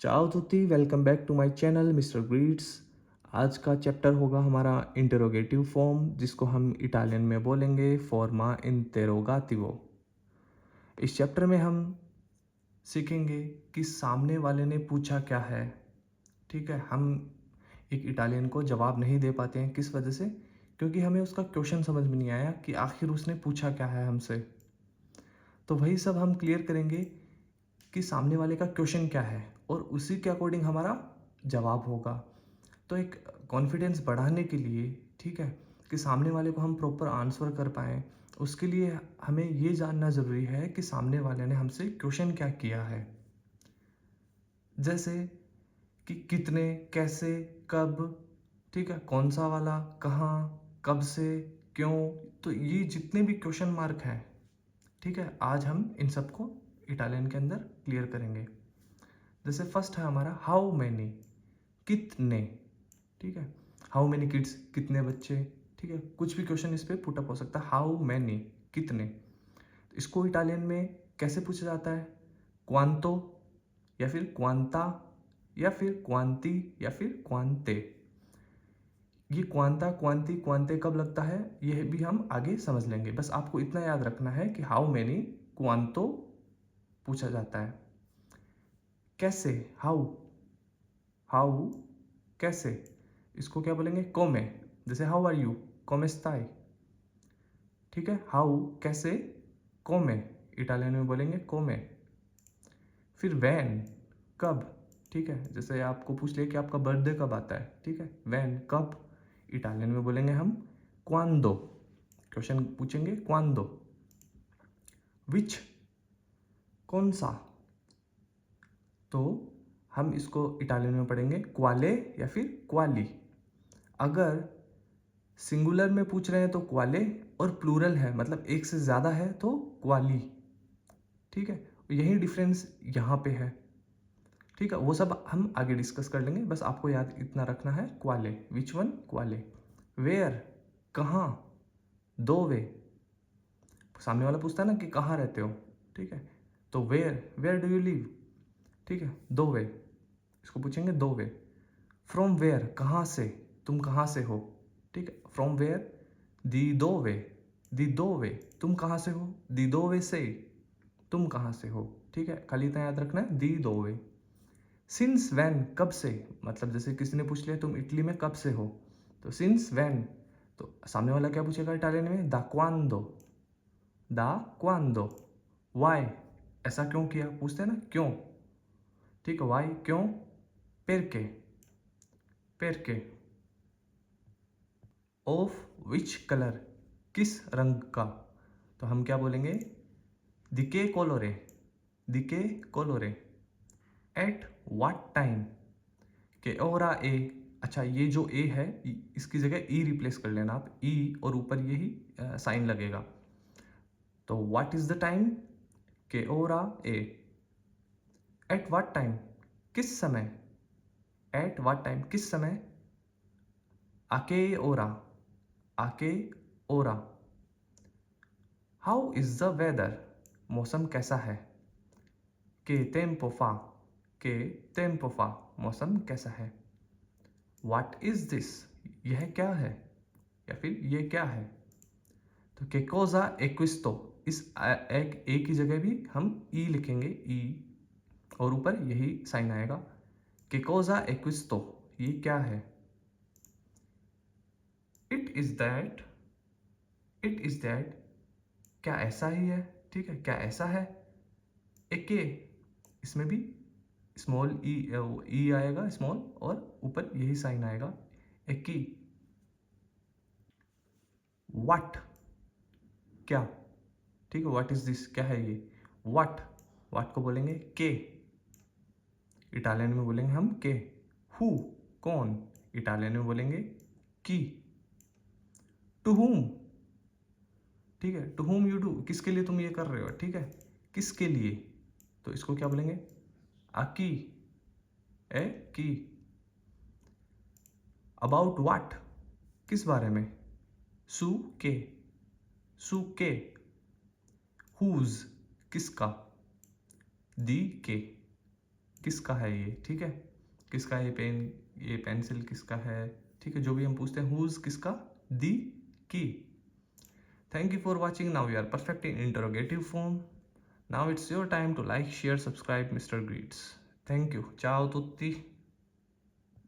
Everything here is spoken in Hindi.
चाओ तुत्ती, welcome back to my channel mister greets. आज का चैप्टर होगा हमारा इंटरोगेटिव फॉर्म, जिसको हम इटालियन में बोलेंगे फॉर्मा इंटेरोगाटिवो। इस चैप्टर में हम सीखेंगे कि सामने वाले ने पूछा क्या है। ठीक है, हम एक इटालियन को जवाब नहीं दे पाते हैं। किस वजह से? क्योंकि हमें उसका क्वेश्चन समझ में नहीं आया कि आखिर उसने पूछा क्या है हमसे। तो वही सब हम क्लियर करेंगे कि सामने वाले का क्वेश्चन क्या है और उसी के अकॉर्डिंग हमारा जवाब होगा। तो एक कॉन्फिडेंस बढ़ाने के लिए, ठीक है, कि सामने वाले को हम प्रॉपर आंसर कर पाएँ, उसके लिए हमें ये जानना ज़रूरी है कि सामने वाले ने हमसे क्वेश्चन क्या किया है। जैसे कि कितने, कैसे, कब, ठीक है, कौन सा वाला, कहाँ, कब से, क्यों। तो ये जितने भी क्वेश्चन मार्क हैं, ठीक है, आज हम इन सबको इटालियन के अंदर क्लियर करेंगे। जैसे फर्स्ट है हमारा हाउ मैनी, कितने। ठीक है, हाउ मैनी किड्स, कितने बच्चे। ठीक है, कुछ भी क्वेश्चन इस पे पुट अप हो सकता है। हाउ मैनी, कितने। इसको इटालियन में कैसे पूछा जाता है? क्वांतो, या फिर क्वांता, या फिर क्वांती, या फिर क्वांते। ये क्वांता, क्वांती, क्वांते कब लगता है, यह भी हम आगे समझ लेंगे। बस आपको इतना याद रखना है कि हाउ मैनी क्वांतो पूछा जाता है। कैसे, हाउ, हाउ, कैसे, इसको क्या बोलेंगे? कोमे। जैसे हाउ आर यू, कोमे स्ताई। ठीक है, हाउ, कैसे, कोमे, इटालियन में बोलेंगे कोमे। फिर वैन, कब। ठीक है, जैसे आपको पूछ लिया कि आपका बर्थडे कब आता है, ठीक है, वैन, कब, इटालियन में बोलेंगे हम क्वांदो। क्वेश्चन पूछेंगे क्वांदो। विच, कौन सा। तो हम इसको इटालियन में पढ़ेंगे क्वाले या फिर क्वाली। अगर सिंगुलर में पूछ रहे हैं तो क्वाले, और प्लूरल है मतलब एक से ज़्यादा है तो क्वाली। ठीक है, यही डिफरेंस यहाँ पे है। ठीक है, वो सब हम आगे डिस्कस कर लेंगे। बस आपको याद इतना रखना है, क्वाले, विच वन, क्वाले। वेयर, कहाँ, दो वे। सामने वाला पूछता है ना कि कहाँ रहते हो, ठीक है, तो where, where do you live. ठीक है, दो वे, इसको पूछेंगे दो वे। फ्रॉम वेयर, कहाँ से, तुम कहाँ से हो। ठीक है, फ्रॉम वेयर, दी दो वे, दी दो वे, तुम कहाँ से हो, दी दो वे से, तुम कहाँ से हो। ठीक है, खाली इतना याद रखना है, दी दो वे। सिंस वैन, कब से, मतलब जैसे किसी ने पूछ लिया तुम इटली में कब से हो, तो सिंस वैन। तो सामने वाला क्या पूछेगा इटालियन में? दा क्वांदो, दा क्वांदो। वाई, ऐसा क्यों किया, पूछते हैं ना क्यों। ठीक है, वाई, क्यों। पेरके, पेरके। ऑफ विच कलर, किस रंग का। तो हम क्या बोलेंगे? दिके कोलोरे, दिके कोलोरे। एट व्हाट टाइम, के ओरा ए। अच्छा, ये जो ए है इसकी जगह ई रिप्लेस कर लेना आप, ई और ऊपर यही साइन लगेगा। तो व्हाट इज द टाइम, के ओरा ए। एट व्हाट टाइम, किस समय। एट व्हाट टाइम, किस समय। आके ओरा, आके ओरा। हाउ इज द वेदर, मौसम कैसा है। के टेम्पो फा, के टेम्पो फा, मौसम कैसा है। व्हाट इज दिस, यह क्या है, या फिर ये क्या है। तो के कोजा एक्विस्तो, इस एक ए की जगह भी हम ई लिखेंगे, ई, और ऊपर यही साइन आएगा। के कोजा एक्विस्तो, ये क्या है। It is that, it is that, क्या ऐसा ही है। ठीक है, क्या ऐसा है। एके, इसमें भी स्मॉल ई, ई आएगा स्मॉल, और ऊपर यही साइन आएगा, एकी। व्हाट, क्या। ठीक है, व्हाट इज दिस, क्या है ये। व्हाट, व्हाट को बोलेंगे के, इटालियन में बोलेंगे हम के। हु, कौन, इटालियन में बोलेंगे की। टू हुम, ठीक है, टू हुम यू डू, किसके लिए तुम ये कर रहे हो। ठीक है, किसके लिए, तो इसको क्या बोलेंगे? आकी, ए की। अबाउट व्हाट, किस बारे में। सू के, सू के। हुज, किसका। दी के, किसका है ये, ठीक है, किसका है पेन, ये पेंसिल किसका है, ठीक है, जो भी हम पूछते हैं हुज किसका, दी की। Thank you for watching. Now you are perfect in interrogative form. Now it's your time to like, share, subscribe mister greets. Thank you. चाओ तुत्ती.